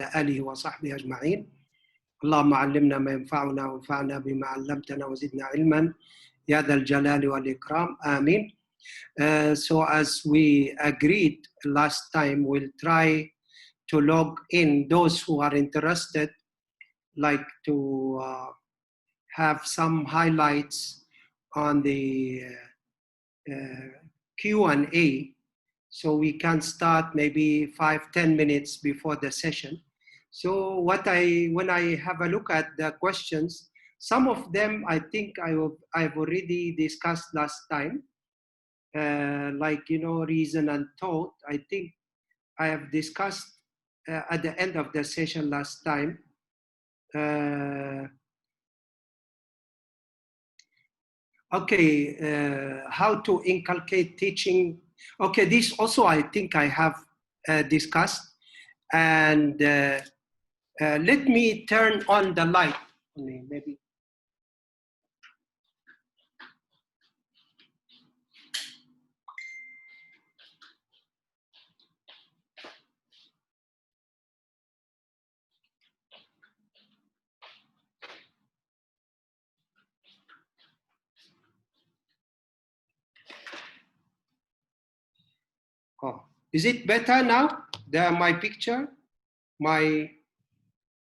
آله وصحبه أجمعين. اللهم علمنا ما ينفعنا وانفعنا بما علمتنا وزدنا علما يا ذا الجلال والإكرام. آمين. So as we agreed last time, we'll try to log in those who are interested, like to have some highlights on the Q&A, so we can start maybe 5-10 minutes before the session. So when I have a look at the questions, some of them I think I've already discussed last time, like, reason and thought. I think I have discussed at the end of the session last time. How to inculcate teaching. Okay, this also I think I have discussed. And let me turn on the light, maybe. Oh, is it better now? My picture,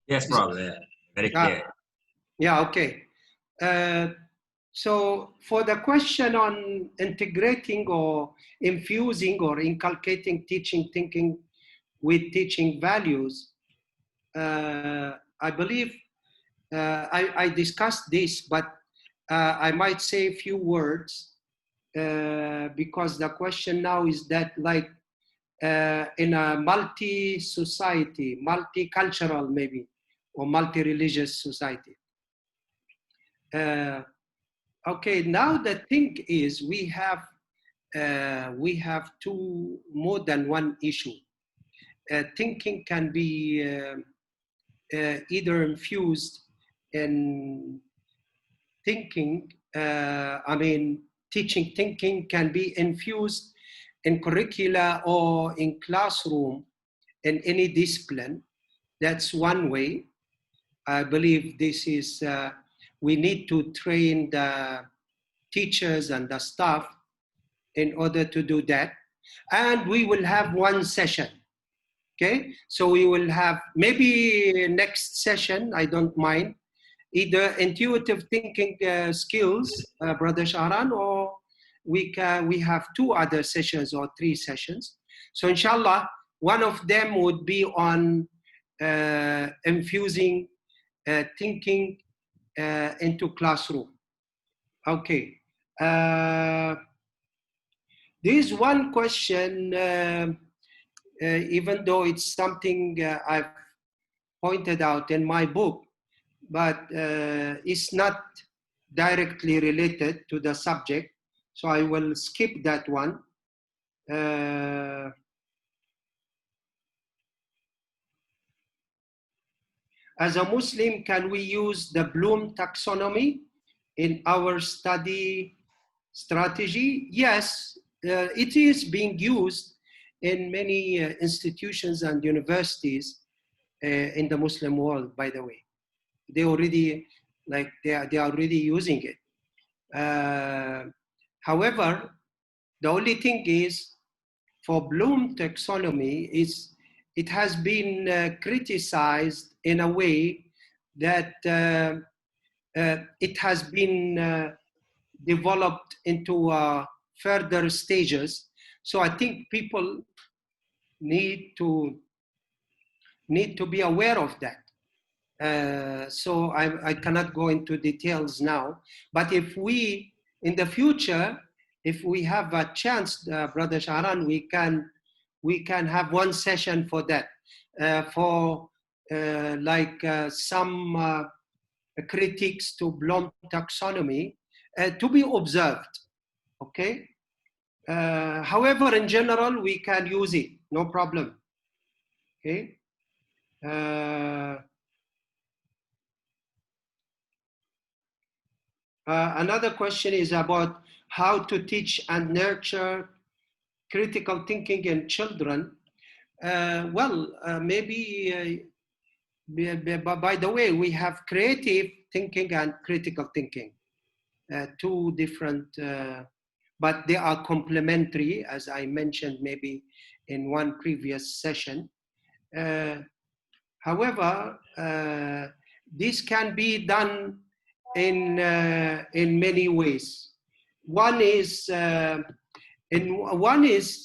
Yes, Prof. Very clear. Yeah, okay. So for the question on integrating or infusing or inculcating teaching thinking with teaching values, I believe I discussed this, but I might say a few words because the question now is that, like, in a multi-society, multicultural maybe, or multi-religious society. Okay, now the thing is we have more than one issue. Thinking can be either infused in thinking, teaching thinking can be infused in curricula or in classroom in any discipline. That's one way. I believe this is, we need to train the teachers and the staff in order to do that. And we will have one session, okay? So we will have, maybe next session, I don't mind, either intuitive thinking skills, Brother Shahran, or we have 2 other sessions or 3 sessions. So inshallah, one of them would be on infusing thinking into classroom. Okay. There is one question, even though it's something I've pointed out in my book, but it's not directly related to the subject, so I will skip that one. As a Muslim, can we use the Bloom taxonomy in our study strategy? Yes, it is being used in many institutions and universities in the Muslim world, by the way. They already, they are already using it. However, the only thing is, for Bloom taxonomy, it has been criticized in a way that it has been developed into further stages. So I think people need to be aware of that. So I cannot go into details now, but if we, in the future, if we have a chance, Brother Shahran, we can have one session for that, for some critiques to Bloom taxonomy to be observed, okay? However, in general, we can use it, no problem, okay? Another question is about how to teach and nurture critical thinking in children. Maybe by the way, we have creative thinking and critical thinking, two different, but they are complementary, as I mentioned maybe in one previous session. However, this can be done in many ways. One is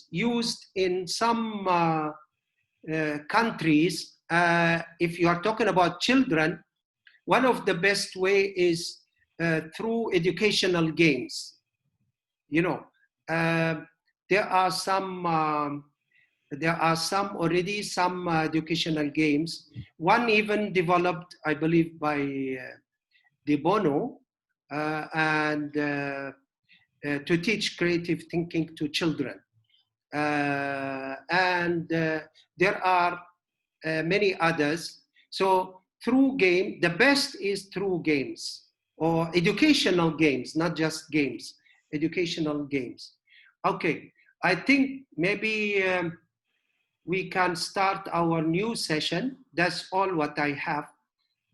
used in some countries. If you are talking about children, one of the best way is through educational games. You know, there are some already some educational games. One even developed, I believe, by De Bono, and to teach creative thinking to children. And there are many others. So through game, the best is through games or educational games, not just games, educational games. Okay, I think maybe we can start our new session. That's all what I have.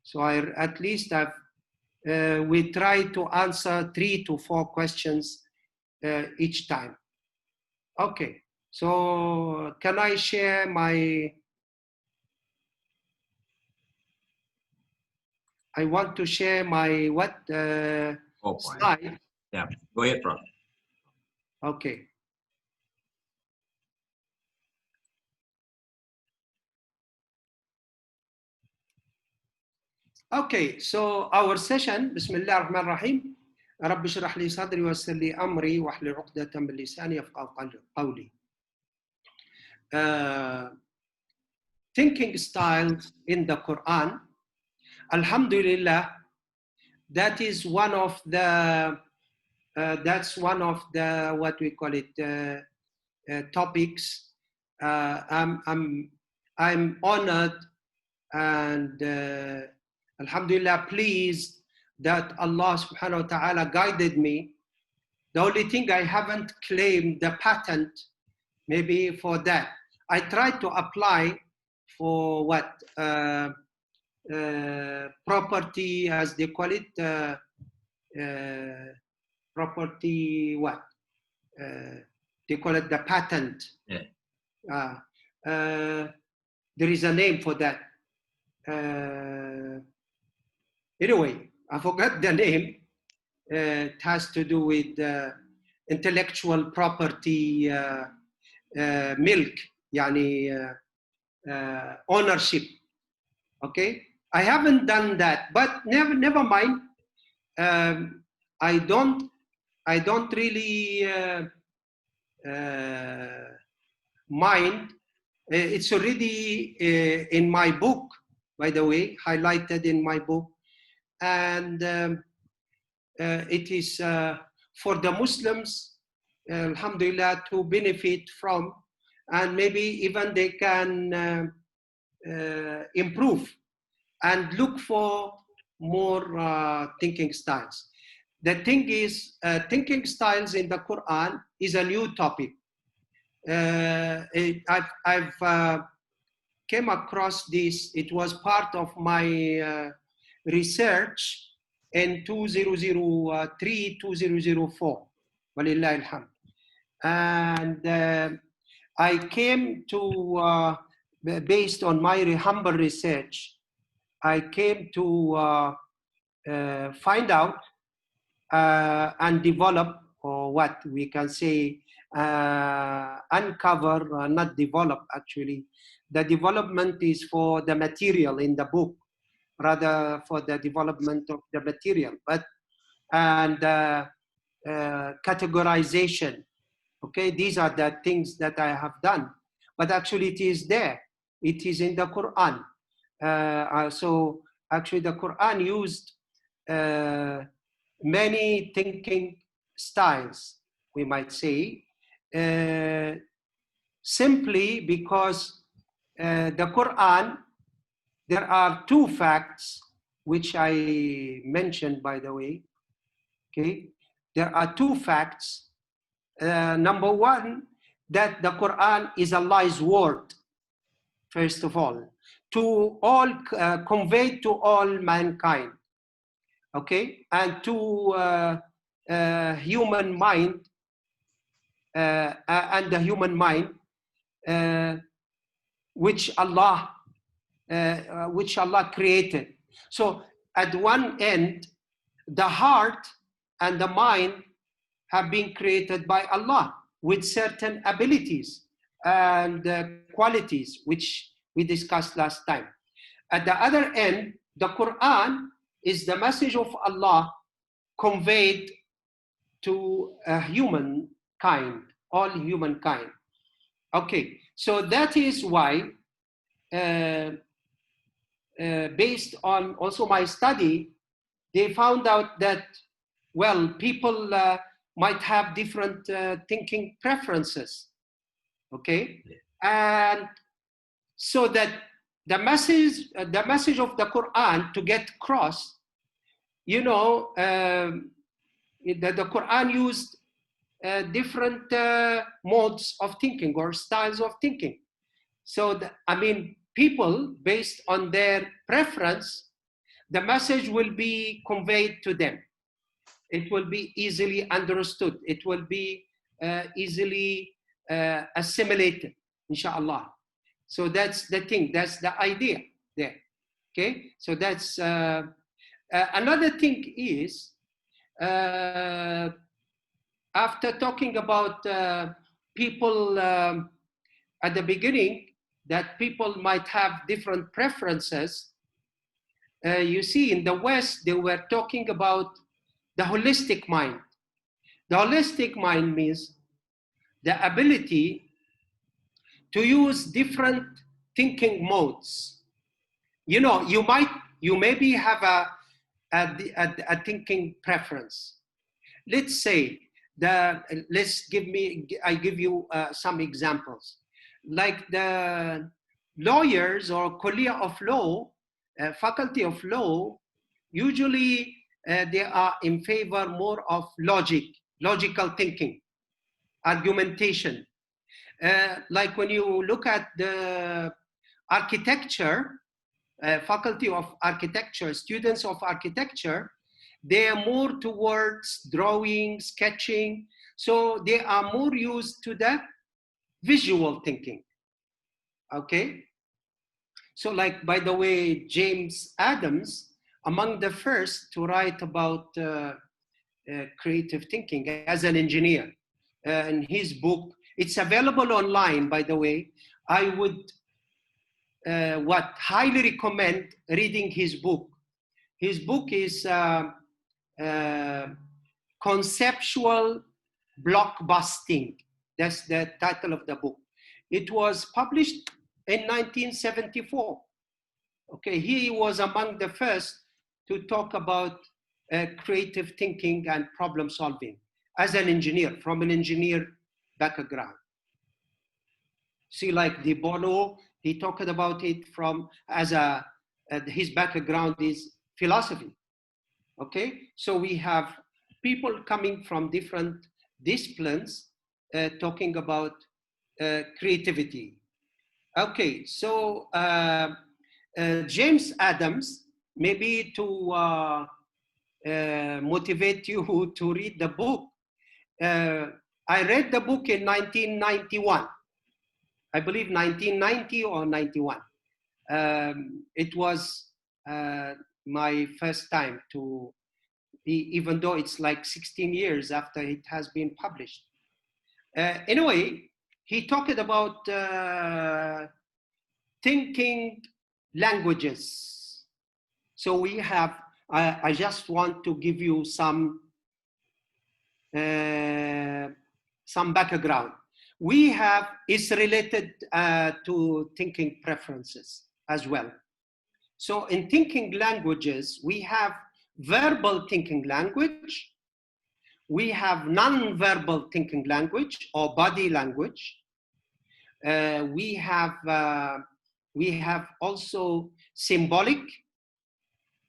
So at least we try to answer 3 to 4 questions each time. Okay, so can I share my, I want to share my slide. Yeah, go ahead, Prof. Okay. Okay, so our session, Bismillah ar-Rahman ar-Rahim. رب اشرح لي صدري ويسر لي أمري واحلل عقدة من لساني يفقهوا قولي. Thinking styles in the Quran. Alhamdulillah, that is one of the what we call it topics. I'm honored and Alhamdulillah pleased that Allah subhanahu wa ta'ala guided me. The only thing I haven't claimed the patent, maybe for that. I tried to apply for what? Property, as they call it, property what? They call it the patent. Yeah. There is a name for that. Anyway, I forgot the name. It has to do with intellectual property, milk, yani ownership. Okay, I haven't done that, but never mind. I don't really mind. It's already in my book, by the way, highlighted in my book, and it is for the Muslims, alhamdulillah, to benefit from, and maybe even they can improve and look for more thinking styles. The thing is, thinking styles in the Quran is a new topic. I've came across this. It was part of my research in 2003, 2004. Walillah alhamd. And I came to, based on my humble research, I came to find out and develop, or what we can say, uncover, not develop actually. The development is for the material in the book, rather for the development of the material, but and categorization. Okay, these are the things that I have done, but actually it is there. It is in the Quran. So actually the Quran used many thinking styles, we might say, simply because the Quran, there are 2 facts which I mentioned, by the way. Okay, there are 2 facts. Number 1, that the Quran is Allah's word, first of all. to all, conveyed to all mankind, okay, and to human mind, and the human mind, which Allah created. So at one end, the heart and the mind have been created by Allah with certain abilities and qualities, which we discussed last time. At the other end, the Quran is the message of Allah conveyed to humankind, all humankind. Okay, so that is why, based on also my study, they found out that, well, people might have different thinking preferences, okay? And so that the message of the Quran to get across, you know, the Quran used different modes of thinking or styles of thinking. So, I mean, people, based on their preference, the message will be conveyed to them. It will be easily understood. It will be easily assimilated, inshallah. So that's the thing. That's the idea there. Okay. So that's another thing is, after talking about people at the beginning, that people might have different preferences. You see, in the West, they were talking about the holistic mind. The holistic mind means the ability to use different thinking modes. You know, you maybe have a thinking preference. Let's say I give you some examples. Like the lawyers or Kuliya of Law, faculty of law, usually they are in favor more of logical thinking, argumentation. Like when you look at the architecture, faculty of architecture, students of architecture, they are more towards drawing, sketching. So they are more used to the visual thinking, okay? So like, by the way, James Adams, among the first to write about creative thinking as an engineer, in his book, it's available online, by the way. I would highly recommend reading his book. His book is Conceptual Blockbusting. That's the title of the book. It was published in 1974. Okay, he was among the first to talk about creative thinking and problem solving as an engineer, from an engineer background. See, like De Bono, he talked about it from his background is philosophy. Okay, so we have people coming from different disciplines talking about creativity. Okay, so James Adams, maybe to motivate you to read the book, I read the book in 1991. I believe 1990 or 91. It was my first time to, even though it's like 16 years after it has been published. Anyway, he talked about thinking languages. So we have, I just want to give you some background. We have, is related to thinking preferences as well. So in thinking languages, we have verbal thinking language, we have non-verbal thinking language or body language. We have also symbolic,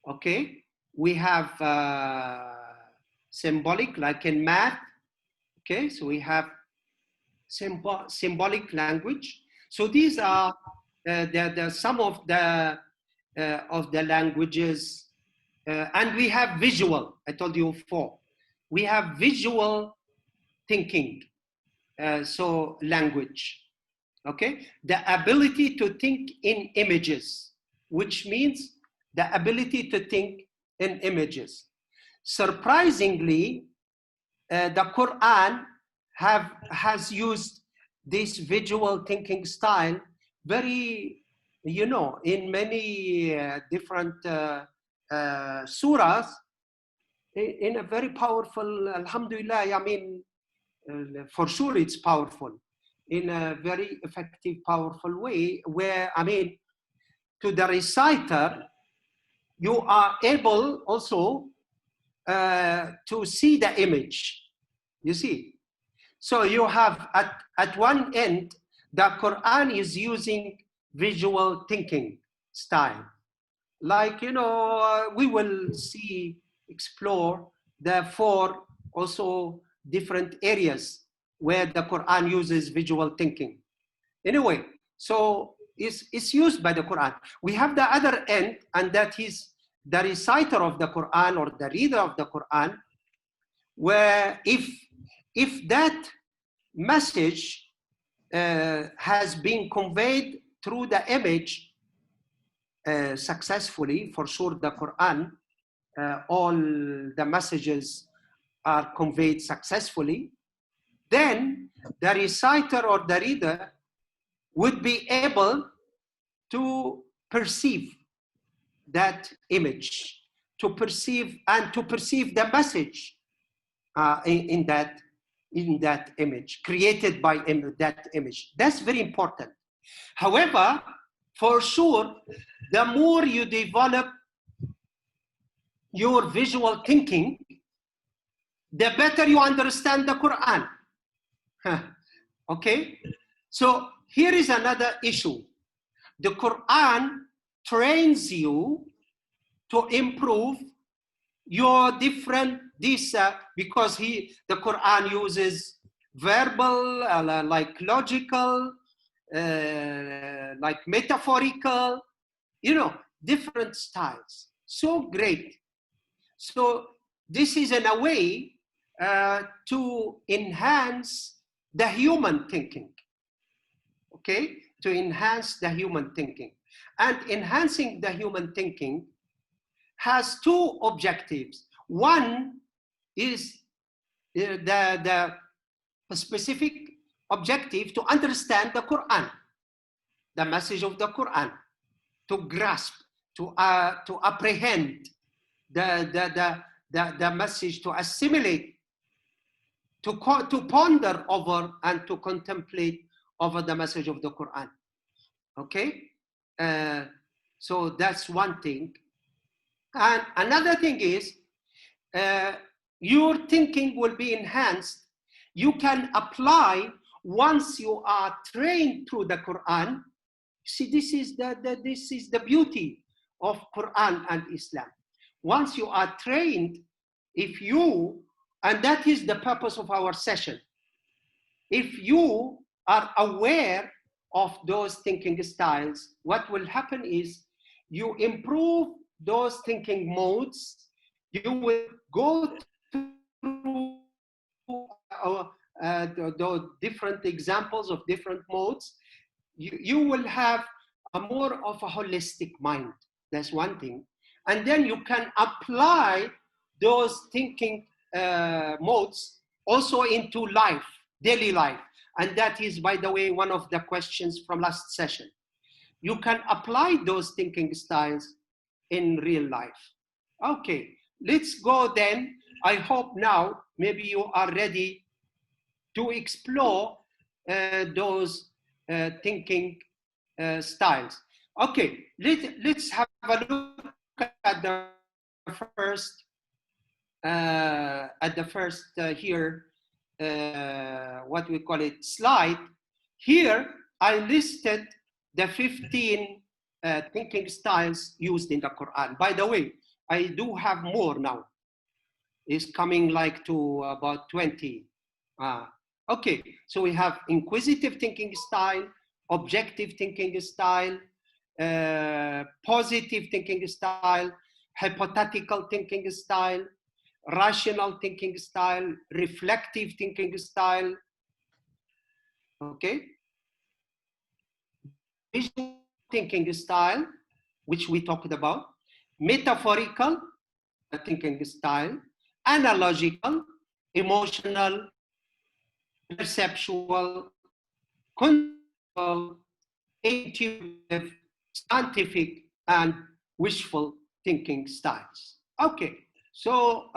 okay? We have symbolic, like in math, okay? So we have symbolic language. So these are some of the languages, and we have visual. I told you before, we have visual thinking, so language. Okay, the ability to think in images, which means the ability to think in images. Surprisingly, the Quran has used this visual thinking style very, in many different surahs, in a very powerful, alhamdulillah, I mean, for sure it's powerful, in a very effective, powerful way, where, I mean, to the reciter, you are able also to see the image, you see. So you have at one end, the Quran is using visual thinking style. Like, we will explore the 4 also different areas where the Quran uses visual thinking. Anyway, so it's used by the Quran. We have the other end, and that is the reciter of the Quran or the reader of the Quran, where if that message has been conveyed through the image successfully, for sure the Quran, all the messages are conveyed successfully, then the reciter or the reader would be able to perceive that image, to perceive the message in that image, created by that image. That's very important. However, for sure, the more you develop your visual thinking, the better you understand the Quran. Okay? So here is another issue. The Quran trains you to improve your different because the Quran uses verbal, like logical, like metaphorical, different styles. So great. So this is in a way to enhance the human thinking. Okay, to enhance the human thinking. And enhancing the human thinking has 2 objectives. One is the specific objective to understand the Quran, the message of the Quran, to grasp, to apprehend the message, to assimilate, to ponder over and to contemplate over the message of the Quran. Okay? So that's one thing. And another thing is, your thinking will be enhanced. You can apply once you are trained through the Quran. See, this is the beauty of Quran and Islam. Once you are trained, and that is the purpose of our session, if you are aware of those thinking styles, what will happen is you improve those thinking modes. You will go through the different examples of different modes. You will have a more of a holistic mind. That's one thing. And then you can apply those thinking modes also into life, daily life. And that is, by the way, one of the questions from last session. You can apply those thinking styles in real life. Okay, let's go then. I hope now maybe you are ready to explore those thinking styles. Okay, let's have a look at the first here, what we call it, slide. Here I listed the 15 thinking styles used in the Quran. By the way, I do have more now. It's coming like to about 20. Okay, so we have inquisitive thinking style, objective thinking style, positive thinking style, hypothetical thinking style, rational thinking style, reflective thinking style, okay? Visual thinking style, which we talked about, metaphorical thinking style, analogical, emotional, perceptual, conceptual, intuitive, scientific, and wishful thinking styles. Okay, so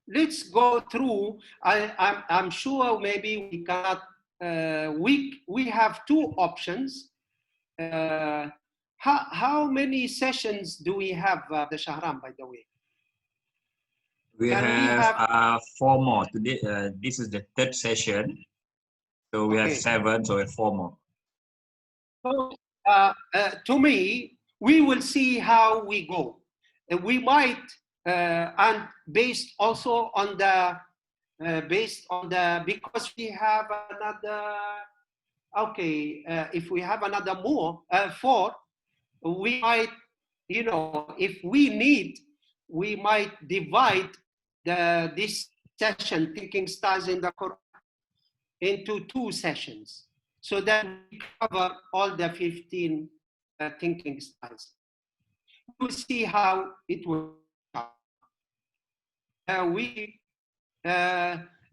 let's go through. I'm sure maybe we cannot, we have two options. How many sessions do we have, the Shahram, by the way? We have 4 more today. This is the 3rd session, so we have 7, so we have 4 more. So, to me, we will see how we go. We might, and based also on the, because we have another, okay, if we have another 4, we might, you know, if we need, we might divide this session, thinking styles in the Quran, into 2 sessions, so that we cover all the 15 thinking styles. We'll see how it will work.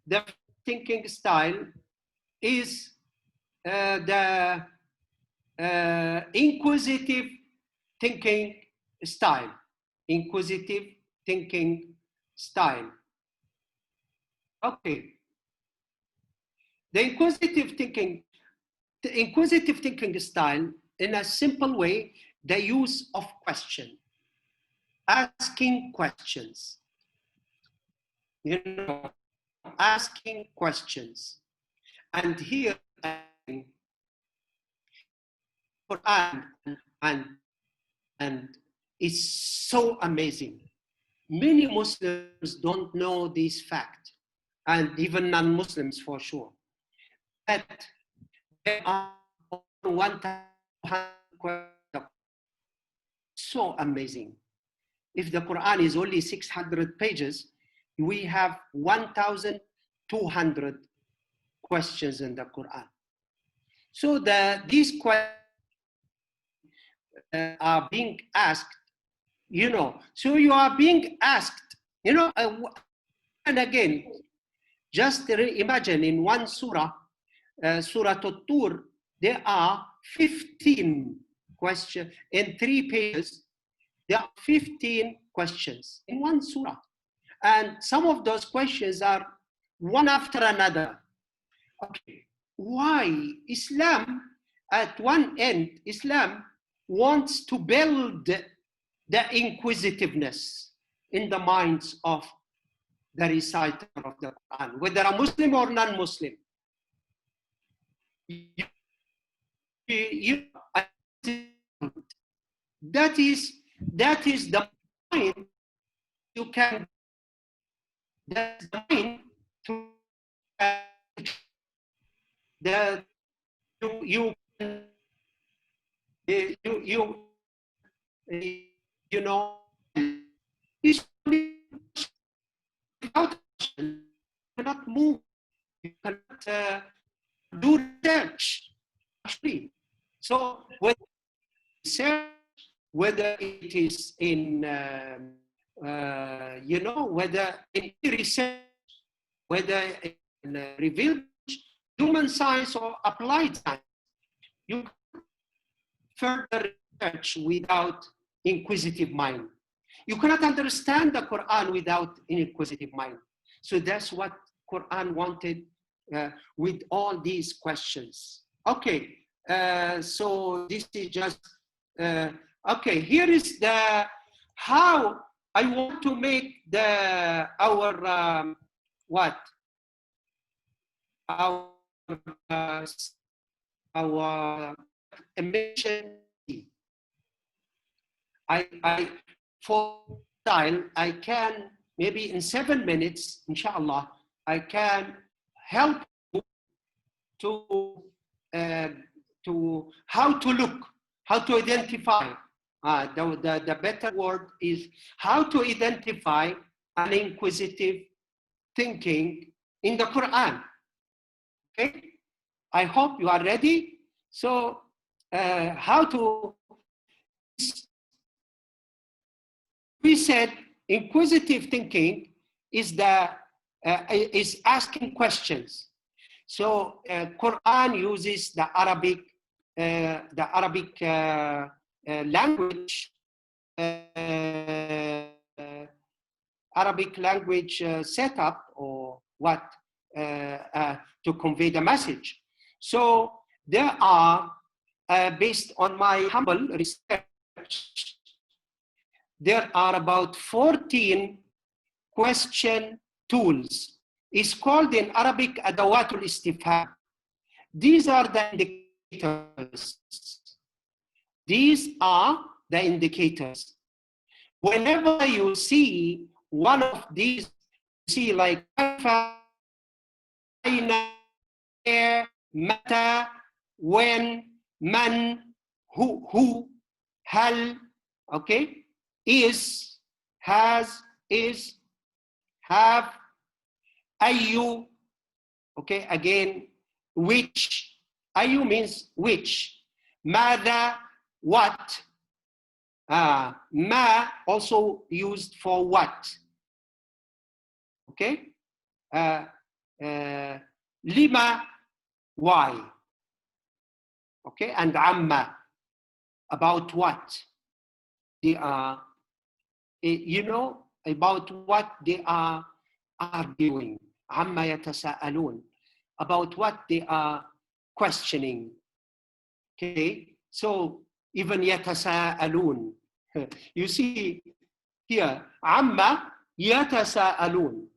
The thinking style is the inquisitive thinking style. Inquisitive thinking style. Okay. The inquisitive thinking style, in a simple way, the use of question, asking questions. You know, asking questions. And here, Quran and it's so amazing. Many Muslims don't know this fact, and even non-Muslims for sure, that there are 1,000 questions. So amazing. If the Quran is only 600 pages, we have 1,200 questions in the Quran. So these questions are being asked, you know, so you are being asked, you know, and again, just imagine in one surah, Surah At-Tur, there are 15 questions in 3 pages. There are 15 questions in one surah. And some of those questions are one after another. Okay, why? Islam, at one end, Islam wants to build the inquisitiveness in the minds of the reciter of the Quran, whether a Muslim or non-Muslim. That is the mind you can. That's the mind to the you know, it's without you cannot move, you cannot do research actually. So whether research, whether it is in you know, whether in research, whether in revealed human science or applied science, you further research without inquisitive mind. You cannot understand the Quran without an inquisitive mind. So that's what Quran wanted with all these questions. Okay, so this is just, okay, here is the, how I want to make our emission. For style, I can, maybe in 7 minutes, inshallah, I can help you to how to look, how to identify. The better word is how to identify an inquisitive thinking in the Quran. Okay, I hope you are ready. So, how to? We said inquisitive thinking is is asking questions. So, Quran uses the Arabic language. Arabic language setup or what to convey the message. So there are, based on my humble research, there are about 14 question tools. It's called in Arabic Adawatul Istifham. These are the indicators. These are the indicators. Whenever you see one of these, see like where, mata, when, man, who, hal, okay, is, has, is, have, ayu, okay, again, which, ayu means which, mada, what, ma also used for what, okay, lima, why, okay, and amma, about what they are, you know, about what they are arguing, amma yatasa'alun, about what they are questioning, okay, so even yatasa'alun, you see here, amma yatasa'alun,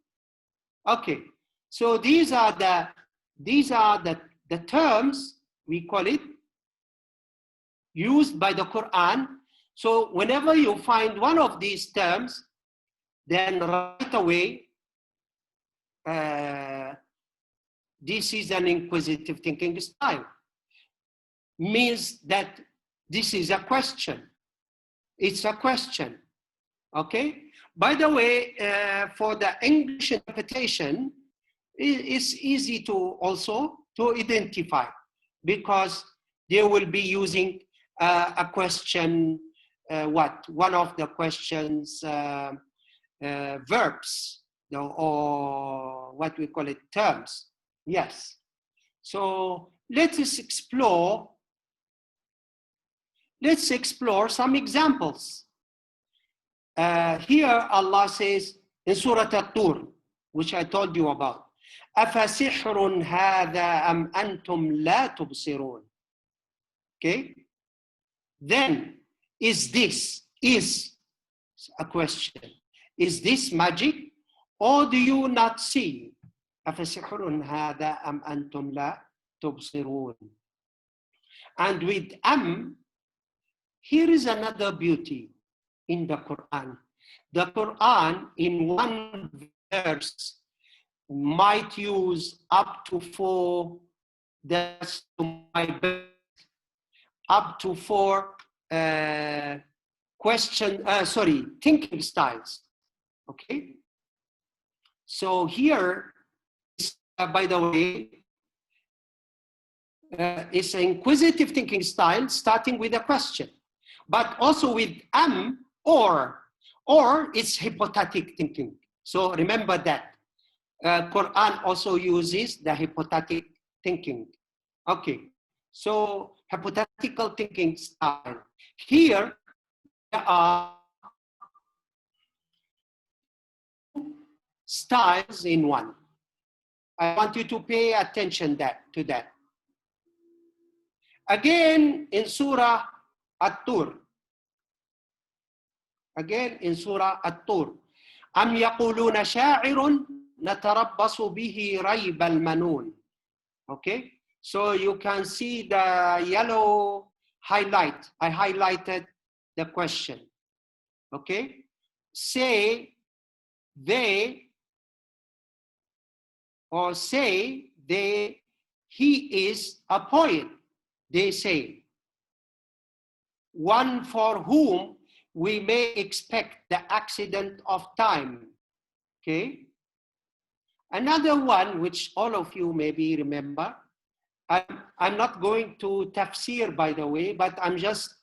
okay, so these are the terms, we call it, used by the Quran. So whenever you find one of these terms, then right away, this is an inquisitive thinking style. Means that this is a question. It's a question, okay? By the way, for the English interpretation, it's easy to also to identify, because they will be using a question, one of the questions, verbs, or what we call it, terms. Yes. So let's explore some examples. Here Allah says in Surah At-Tur, which I told you about, أَفَسِحْرٌ هَذَا أَمْ أَنْتُمْ لَا تُبْصِرُونَ. Okay? Then, is a question. Is this magic, or do you not see? أَفَسِحْرٌ هَذَا أَمْ أَنْتُمْ لَا تُبْصِرُونَ. And with here is another beauty in the Quran. The Quran in one verse might use up to 4, that's my best, up to 4 thinking styles, okay? So here, by the way, it's an inquisitive thinking style starting with a question, but also with or it's hypothetical thinking. So remember that. Quran also uses the hypothetical thinking. Okay, so hypothetical thinking style. Here there are styles in one. I want you to pay attention to that. Again in Surah At-Tur. Again in Surah At-Tur. أَمْ يَقُولُونَ شَاعِرٌ نَتَرَبَّصُ بِهِ رَيْبَ الْمَنُونَ. Okay, so you can see the yellow highlight. I highlighted the question. Okay, say they, or say they, he is a poet. they say, one for whom we may expect the accident of time. Okay. Another one, which all of you maybe remember, I'm not going to tafsir, by the way, but I'm just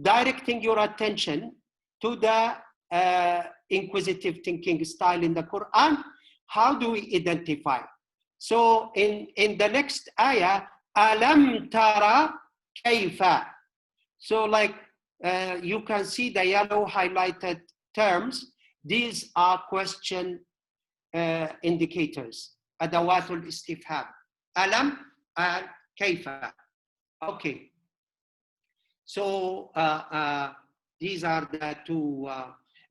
directing your attention to the inquisitive thinking style in the Quran. How do we identify? So in the next ayah, alam tara kayfa. So like you can see the yellow highlighted terms. These are question indicators. Adawatul istifham. Alam and kayfa. Okay. So these are the two.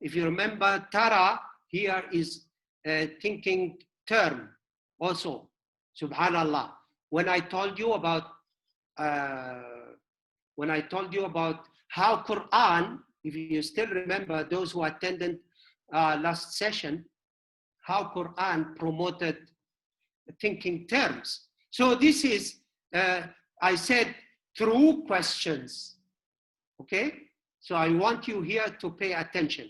If you remember, tara here is a thinking term also. Subhanallah. When I told you about how Quran, if you still remember, those who attended last session, how Quran promoted thinking terms. So this is, I said, through questions. Okay, so I want you here to pay attention.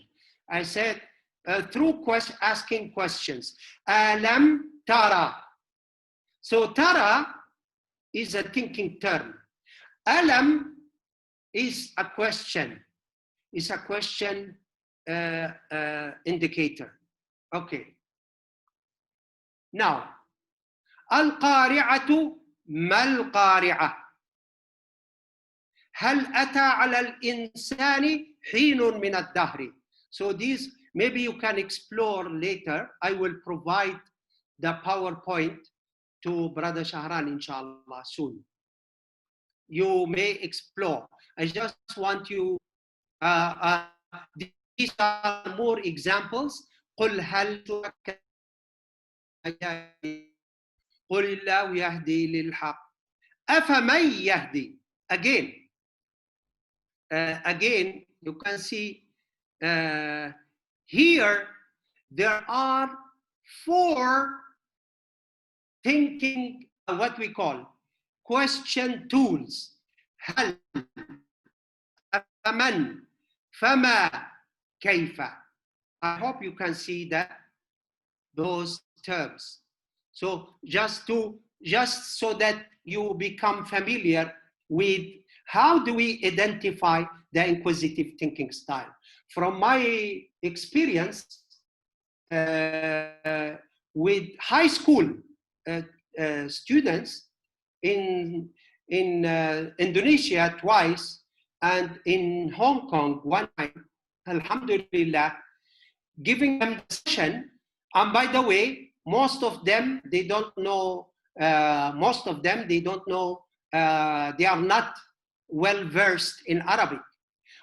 I said through asking questions. Alam tara. So tara is a thinking term. Alam is a question. Is a question indicator. Okay. Now, al-qari'atu mal-qari'ah. هل أتى على الإنسان حين من الدهر. So these, maybe you can explore later. I will provide the PowerPoint to Brother Shahran, inshallah, soon. You may explore. I just want you, these are more examples. قل هل قل الله يهدي للحق أفمن يهدي. Again, you can see here there are 4 thinking, what we call question tools. هل, فمن, فما, كيف. I hope you can see that those terms. So just so that you become familiar with how do we identify the inquisitive thinking style. From my experience with high school students in Indonesia twice and in Hong Kong one time, alhamdulillah, giving them the session. And by the way, most of them, they don't know, they are not well versed in Arabic.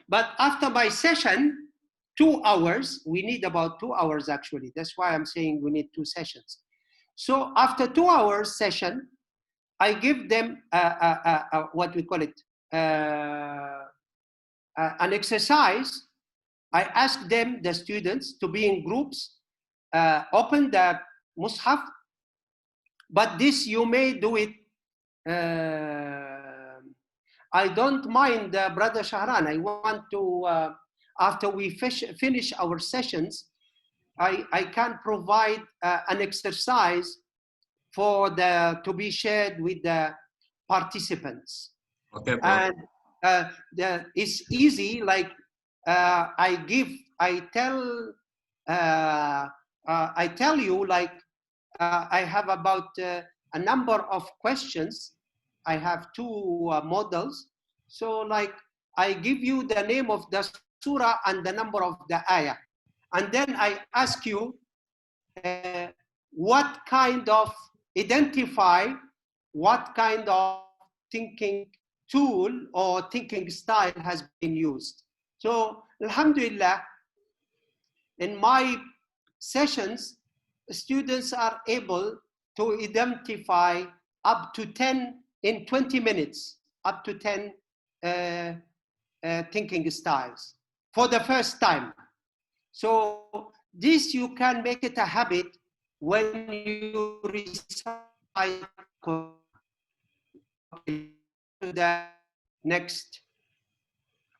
But after my session, 2 hours, we need about 2 hours actually. That's why I'm saying we need 2 sessions. So after 2 hours session, I give them what we call it, an exercise. I ask them, the students, to be in groups, open the Mus'haf, but this you may do it. I don't mind, Brother Shahran. I want to, after we finish our sessions, I can provide an exercise for to be shared with the participants. Okay, Prof. And it's easy. Like I tell you, like I have about a number of questions. I have 2 models. So like I give you the name of the surah and the number of the ayah. And then I ask you what kind of thinking tool or thinking style has been used. So alhamdulillah, in my sessions, students are able to identify up to 10 in 20 minutes, up to 10 thinking styles for the first time. So this you can make it a habit when you recite. to the next.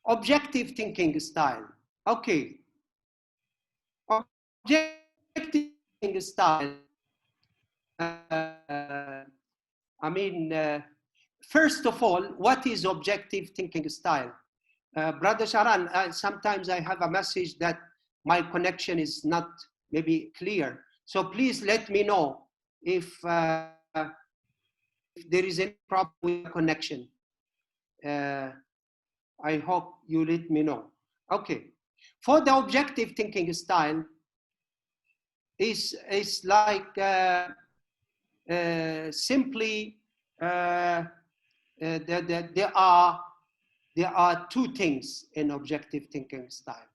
Objective thinking style. Okay. Objective thinking style. First of all, what is objective thinking style? Brother Sharan, sometimes I have a message that my connection is not maybe clear. So please let me know if there is any problem with the connection. I hope you let me know. Okay. For the objective thinking style, is like simply there are two things in objective thinking style.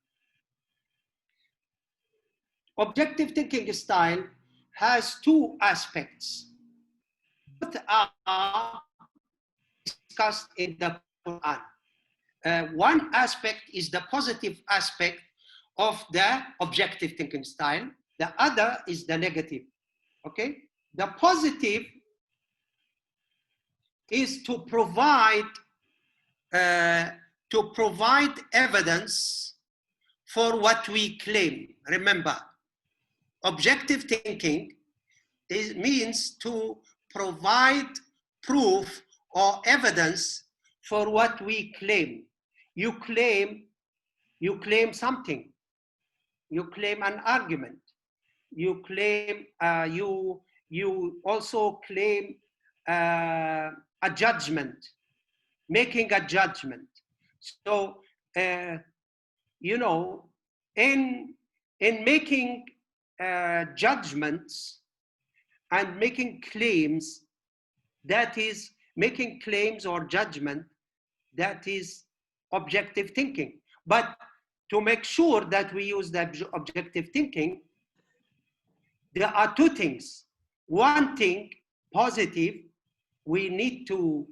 Objective thinking style has two aspects. Both are discussed in the Quran. One aspect is the positive aspect of the objective thinking style. The other is the negative. Okay? The positive is to provide evidence for what we claim. Remember, objective thinking means to provide proof or evidence for what we claim. You claim something. You claim an argument. You claim, you also claim a judgment, making a judgment. So, you know, in making judgments and making claims, that is making claims or judgment, that is objective thinking. But to make sure that we use the objective thinking, there are two things. One thing, positive, we need to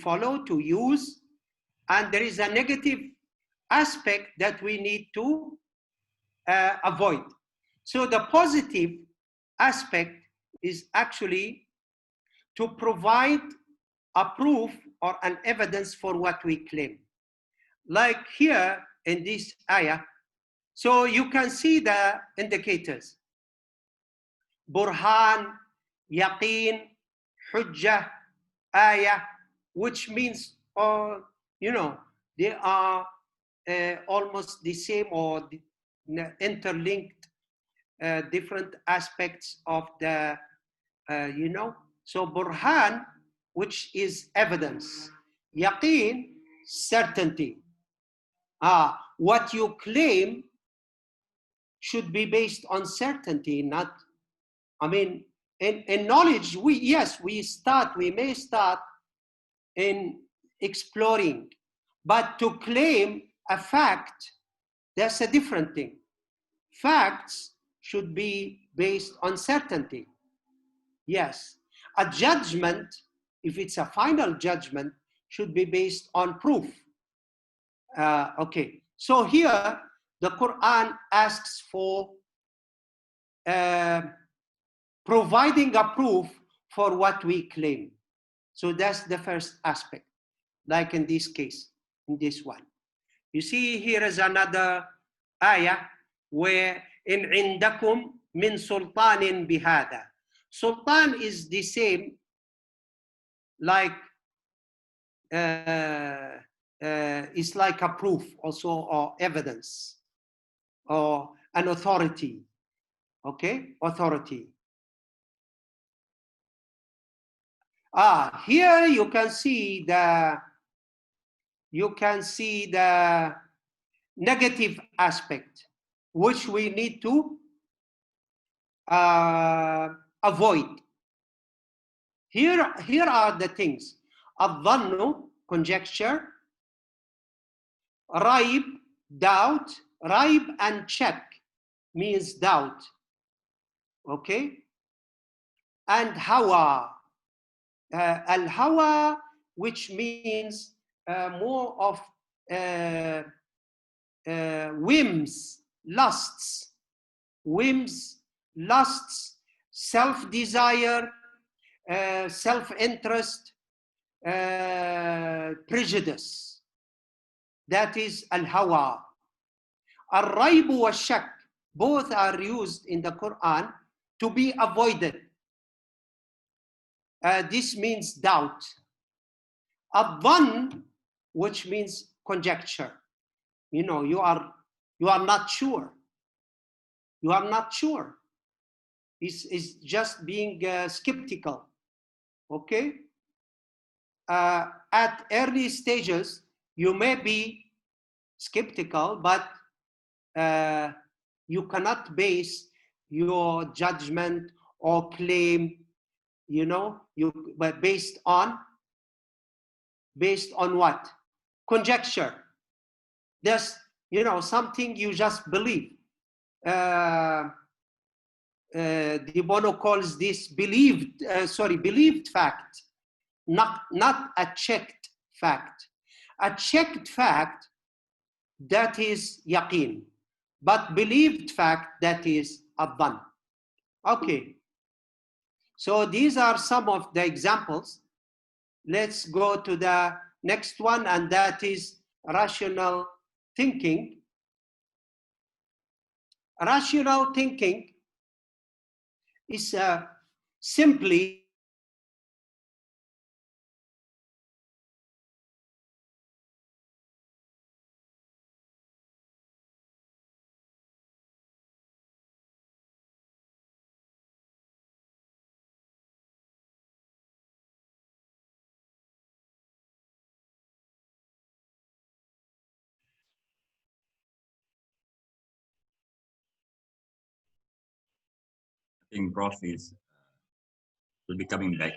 follow, to use, and there is a negative aspect that we need to avoid. So the positive aspect is actually to provide a proof or an evidence for what we claim. Like here in this ayah, so you can see the indicators. Burhan, Yaqeen, Hujjah, Ayah, which means, you know, they are almost the same or interlinked different aspects of the, you know. So Burhan, which is evidence. Yaqeen, certainty. What you claim should be based on certainty, not, I mean, in knowledge, we may start in exploring, but to claim a fact, that's a different thing. Facts should be based on certainty. Yes. A judgment, if it's a final judgment, should be based on proof. Okay. So here, the Quran asks for providing a proof for what we claim. So that's the first aspect, like in this case, in this one. You see, here is another ayah where in عندكم من سلطان بهذا. Sultan is the same, like it's like a proof also, or evidence, or an authority. Okay, authority. Here you can see the negative aspect, which we need to avoid. Here are the things. الظن, conjecture. Raib, doubt. Raib and check means doubt. Okay? And hawa. Al-hawa, which means more of whims, lusts. Whims, lusts, self-desire, self-interest, prejudice. That is al-hawa. Al-rayb wa shak, both are used in the Quran to be avoided. This means doubt. Al-dhann, which means conjecture. You know, you are not sure. You are not sure. It's just being skeptical. Okay? At early stages, you may be skeptical, but you cannot base your judgment or claim, you know, but based on what? Conjecture. There's, you know, something you just believe. De Bono calls this believed fact, not a checked fact. A checked fact, that is yaqeen, but believed fact, that is adhan. Okay, so these are some of the examples. Let's go to the next one, and that is rational thinking. Rational thinking is simply I think Prof will be coming back.